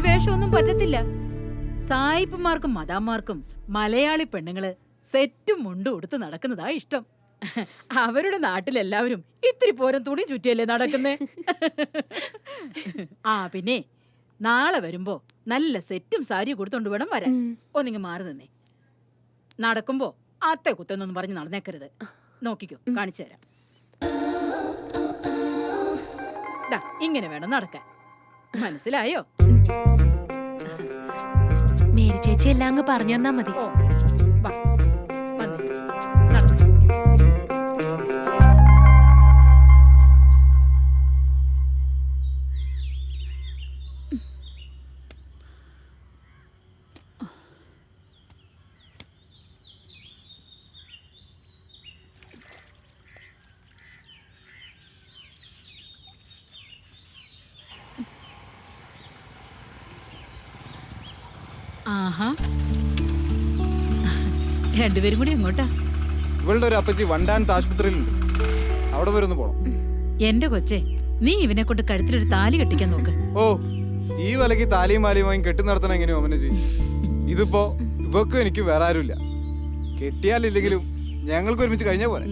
വേഷമൊന്നും പറ്റത്തില്ല. സായിപ്പന്മാർക്കും മദാന്മാർക്കും മലയാളി പെണ്ണുങ്ങള് സെറ്റും മുണ്ടും ഉടുത്ത് നടക്കുന്നതാ ഇഷ്ടം. അവരുടെ നാട്ടിലെല്ലാവരും ഇത്തിരി പോരം തുണി ചുറ്റിയല്ലേ നടക്കുന്നേ. ആ പിന്നെ നാളെ വരുമ്പോ നല്ല സെറ്റും സാരിയും കൊടുത്തോണ്ട് വേണം വരാൻ. ഒന്നിങ്ങ് മാറി നിന്നേ. നടക്കുമ്പോ അത്തെ കുത്തെന്നൊന്നും പറഞ്ഞ് നടന്നേക്കരുത്. നോക്കിക്കോ, കാണിച്ചു തരാം. ഇങ്ങനെ വേണം നടക്കാൻ. മനസ്സിലായോ? മേരി ചേച്ചി എല്ലാം അങ്ങ് പറഞ്ഞു തന്നാ മതി. ഓ വാ, വന്നേ, നടന്നേ. ആഹാ, രണ്ടുപേരും കൂടി എങ്ങോട്ടാ? ഇവളുടെ ഒരു അപ്പച്ചി വണ്ടാനത്ത് ആശുപത്രിയിലുണ്ട്, അവിടെ വരെ ഒന്ന് പോണം. എന്റെ കൊച്ചെ, നീ ഇവനെ കൊണ്ട് കഴുത്തിലൊരു താലി കെട്ടിക്കാൻ നോക്ക്. ഓ, ഈ വിലക്ക് താലിയും മാലിയുമായും കെട്ടി നടത്തണം എങ്ങനെയോ അമ്മനെ ചെയ്യും. ഇതിപ്പോ ഇവക്കും എനിക്കും വേറെ ആരുമില്ല. കെട്ടിയാലില്ലെങ്കിലും ഞങ്ങൾക്ക് ഒരുമിച്ച് കഴിഞ്ഞാ പോലെ.